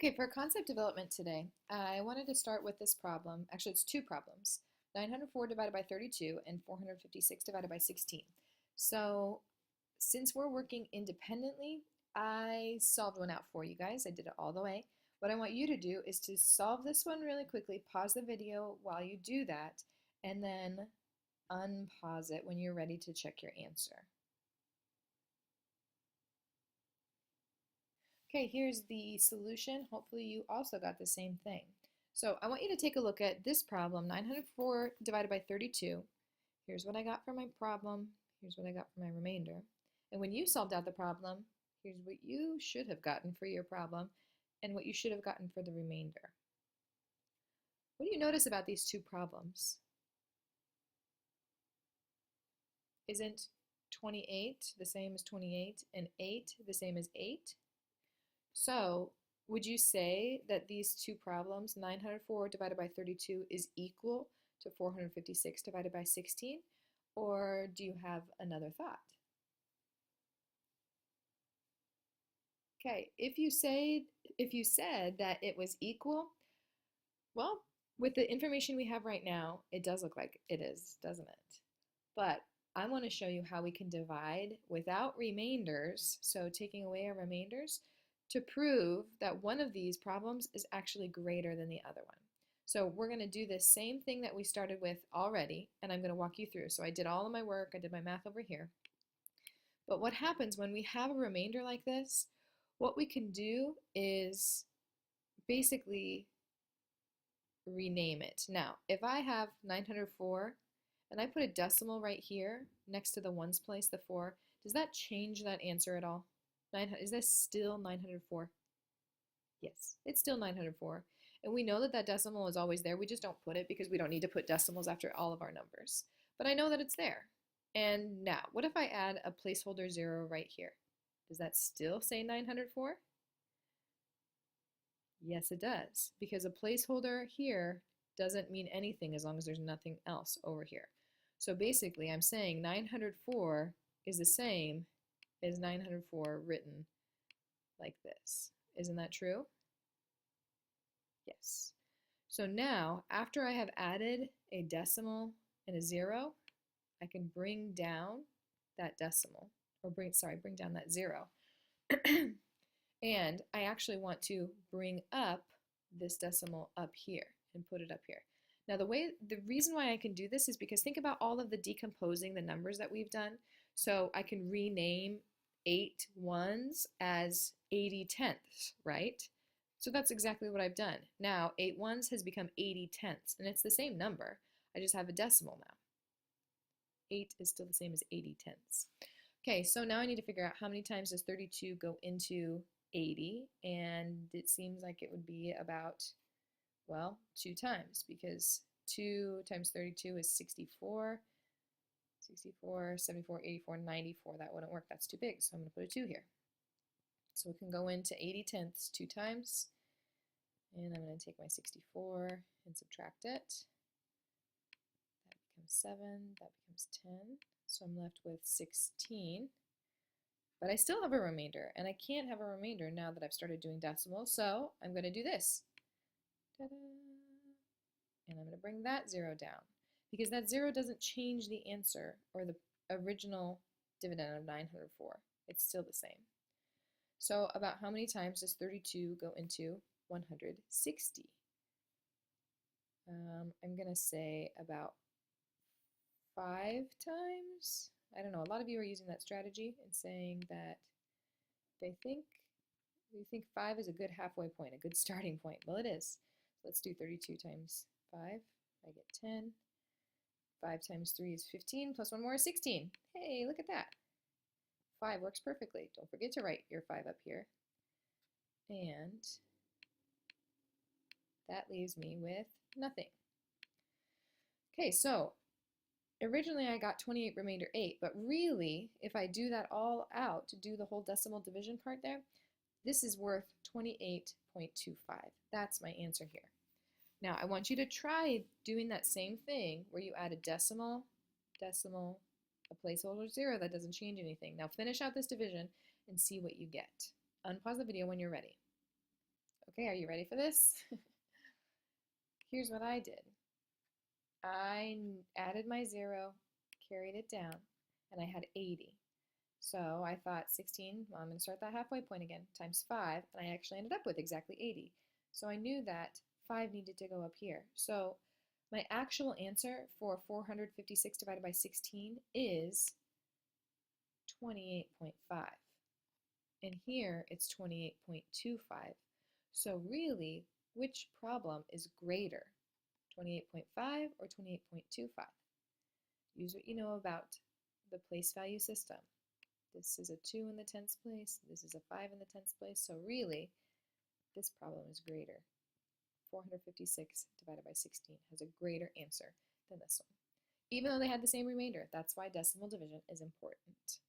Okay, for concept development today, I wanted to start with this problem. Actually, it's two problems. 904 divided by 32 and 456 divided by 16. So since we're working independently, I solved one out for you guys. I did it all the way. What I want you to do is to solve this one really quickly, pause the video while you do that, and then unpause it when you're ready to check your answer. Okay, here's the solution. Hopefully you also got the same thing. So I want you to take a look at this problem, 904 divided by 32. Here's what I got for my problem. Here's what I got for my remainder. And when you solved out the problem, here's what you should have gotten for your problem and what you should have gotten for the remainder. What do you notice about these two problems? Isn't 28 the same as 28 and 8 the same as 8? So would you say that these two problems, 904 divided by 32, is equal to 456 divided by 16? Or do you have another thought? Okay, if you said that it was equal, well, with the information we have right now, it does look like it is, doesn't it? But I want to show you how we can divide without remainders, so taking away our remainders, to prove that one of these problems is actually greater than the other one. So we're going to do the same thing that we started with already, and I'm going to walk you through. So I did all of my work, I did my math over here. But what happens when we have a remainder like this, what we can do is basically rename it. Now, if I have 904 and I put a decimal right here next to the ones place, the 4, does that change that answer at all? Is this still 904? Yes, it's still 904. And we know that that decimal is always there. We just don't put it because we don't need to put decimals after all of our numbers. But I know that it's there. And now, what if I add a placeholder 0 right here? Does that still say 904? Yes, it does, because a placeholder here doesn't mean anything as long as there's nothing else over here. So basically, I'm saying 904 is the same as 904 written like this. Isn't that true? Yes. So now, after I have added a decimal and a 0, I can bring down that decimal, or bring down that 0. And I actually want to bring up this decimal up here and put it up here. Now the reason why I can do this is because think about all of the decomposing the numbers that we've done. So I can rename 8 ones as 80 tenths, right? So that's exactly what I've done. Now 8 ones has become 80 tenths, and it's the same number. I just have a decimal now. 8 is still the same as 80 tenths. Okay, so now I need to figure out how many times does 32 go into 80, and it seems like it would be about, well, 2 times, because 2 times 32 is 64, 64, 74, 84, 94. That wouldn't work. That's too big, so I'm going to put a 2 here. So it can go into 80 tenths 2 times, and I'm going to take my 64 and subtract it. That becomes 7, that becomes 10, so I'm left with 16. But I still have a remainder, and I can't have a remainder now that I've started doing decimals, so I'm going to do this. Ta-da! And I'm going to bring that 0 down, because that 0 doesn't change the answer or the original dividend of 904. It's still the same. So about how many times does 32 go into 160? I'm going to say about 5 times. I don't know, a lot of you are using that strategy and saying that you think 5 is a good halfway point, a good starting point. Well, it is. Let's do 32 times 5. I get 10. 5 times 3 is 15, plus 1 more is 16. Hey, look at that. 5 works perfectly. Don't forget to write your 5 up here. And that leaves me with nothing. Okay, so originally I got 28 remainder 8, but really, if I do that all out to do the whole decimal division part there, this is worth 28.25. That's my answer here. Now I want you to try doing that same thing where you add a decimal, a placeholder 0, that doesn't change anything. Now finish out this division and see what you get. Unpause the video when you're ready. Okay, are you ready for this? Here's what I did. I added my 0, carried it down, and I had 80. So I thought 16, well, I'm going to start that halfway point again, times 5, and I actually ended up with exactly 80. So I knew that 5 needed to go up here. So my actual answer for 456 divided by 16 is 28.5. And here it's 28.25. So really, which problem is greater, 28.5 or 28.25? Use what you know about the place value system. This is a 2 in the tens place, this is a 5 in the tens place, so really, this problem is greater. 456 divided by 16 has a greater answer than this one. Even though they had the same remainder, that's why decimal division is important.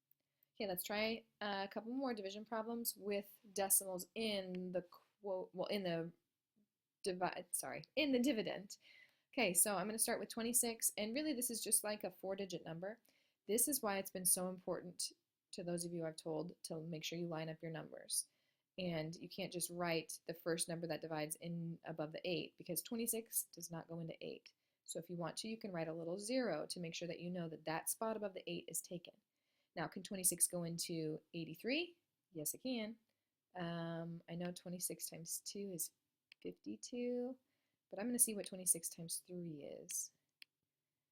Okay, let's try a couple more division problems with decimals in the quote, well, in the dividend. Okay, so I'm going to start with 26, and really this is just like a 4-digit number. This is why it's been so important to those of you I've told to make sure you line up your numbers. And you can't just write the first number that divides in above the 8, because 26 does not go into 8. So if you want to, you can write a little 0 to make sure that you know that that spot above the 8 is taken. Now, can 26 go into 83? Yes, it can. I know 26 times 2 is 52, but I'm going to see what 26 times 3 is,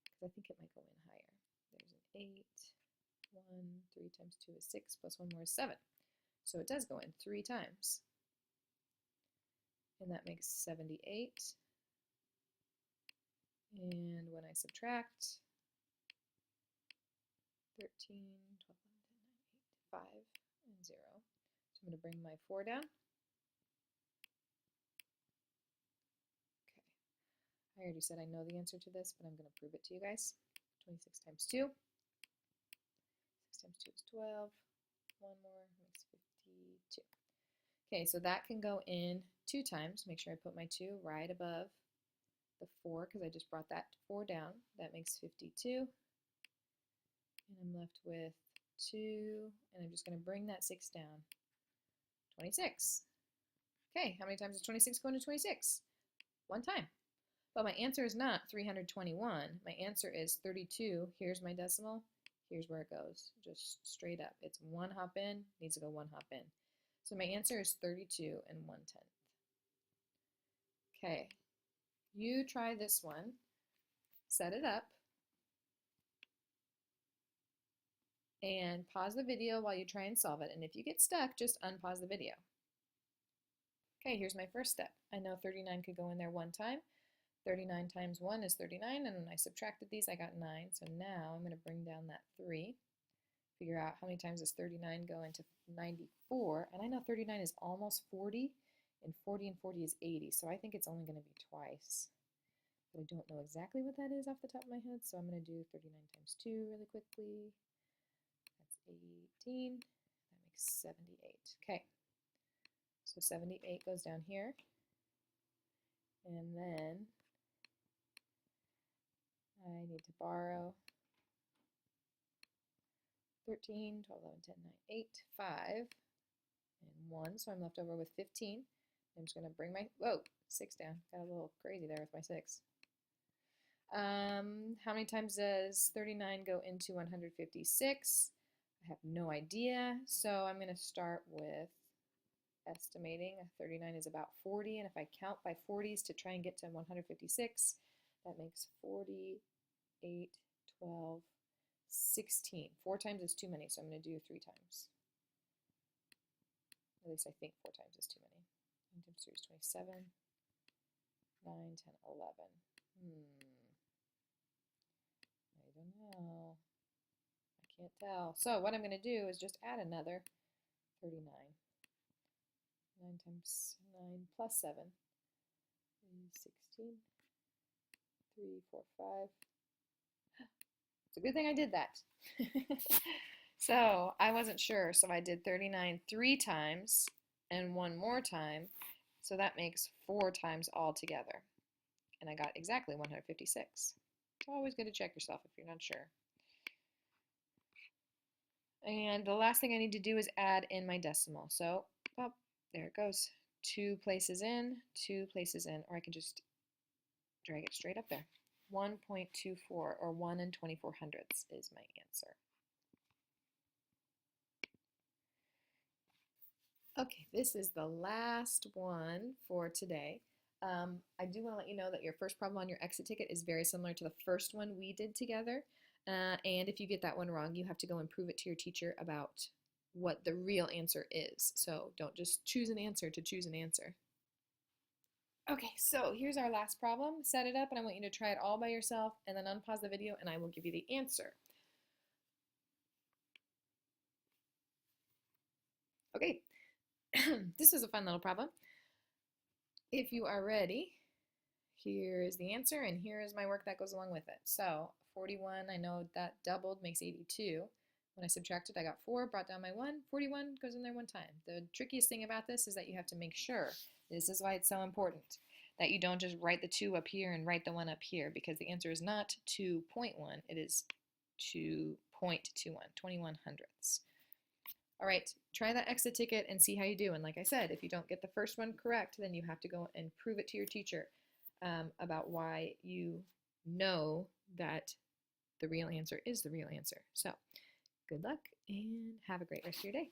because I think it might go in higher. There's an 8, 1, 3 times 2 is 6, plus 1 more is 7. So it does go in 3 times. And that makes 78. And when I subtract 13, 12, 11, 10, 9, 8, 5, and 0. So I'm going to bring my 4 down. Okay. I already said I know the answer to this, but I'm going to prove it to you guys. 26 times 2. 6 times 2 is 12. 1 more makes 52. Okay, so that can go in 2 times. Make sure I put my 2 right above the 4, because I just brought that 4 down. That makes 52. And I'm left with 2, and I'm just going to bring that 6 down. 26. Okay, how many times does 26 go into 26? 1 time. But my answer is not 321. My answer is 32. Here's my decimal. Here's where it goes. Just straight up. It's 1 hop in, needs to go 1 hop in. So my answer is 32 and 1/10. Okay, you try this one. Set it up. And pause the video while you try and solve it. And if you get stuck, just unpause the video. Okay, here's my first step. I know 39 could go in there 1 time. 39 times 1 is 39, and when I subtracted these, I got 9. So now I'm going to bring down that 3. Figure out how many times does 39 go into 94. And I know 39 is almost 40, and 40 and 40 is 80. So I think it's only going to be twice. But I don't know exactly what that is off the top of my head, so I'm going to do 39 times 2 really quickly. That's 18. That makes 78. Okay. So 78 goes down here. And then I need to borrow 13, 12, 11, 10, 9, 8, 5, and 1. So I'm left over with 15. I'm just going to bring my, 6 down. Got a little crazy there with my 6. How many times does 39 go into 156? I have no idea. So I'm going to start with estimating. 39 is about 40, and if I count by 40s to try and get to 156, that makes 48, 12, 16. 4 times is too many, so I'm going to do 3 times. At least I think 4 times is too many. 9 times 3 is 27. 9, 10, 11. I don't know. I can't tell. So what I'm going to do is just add another 39. 9 times 9 plus 7 is 16. 3, 4, 5. It's a good thing I did that. So I wasn't sure, so I did 39 3 times and 1 more time. So that makes 4 times altogether. And I got exactly 156. It's always good to check yourself if you're not sure. And the last thing I need to do is add in my decimal. So, there it goes. 2 places in, 2 places in, or I can just drag it straight up there. 1.24 or 1 and 24 hundredths is my answer. Okay, this is the last one for today. I do want to let you know that your first problem on your exit ticket is very similar to the first one we did together. And if you get that one wrong, you have to go and prove it to your teacher about what the real answer is. So don't just choose an answer to choose an answer. Okay, so here's our last problem. Set it up, and I want you to try it all by yourself, and then unpause the video, and I will give you the answer. Okay, this is a fun little problem. If you are ready, here is the answer, and here is my work that goes along with it. So 41, I know that doubled, makes 82. When I subtracted, I got 4, brought down my 1. 41 goes in there one time. The trickiest thing about this is that you have to make sure, this is why it's so important, that you don't just write the 2 up here and write the 1 up here, because the answer is not 2.1, it is 2.21, 21 hundredths. All right, try that exit ticket and see how you do. And like I said, if you don't get the first one correct, then you have to go and prove it to your teacher about why you know that the real answer is the real answer. So good luck and have a great rest of your day.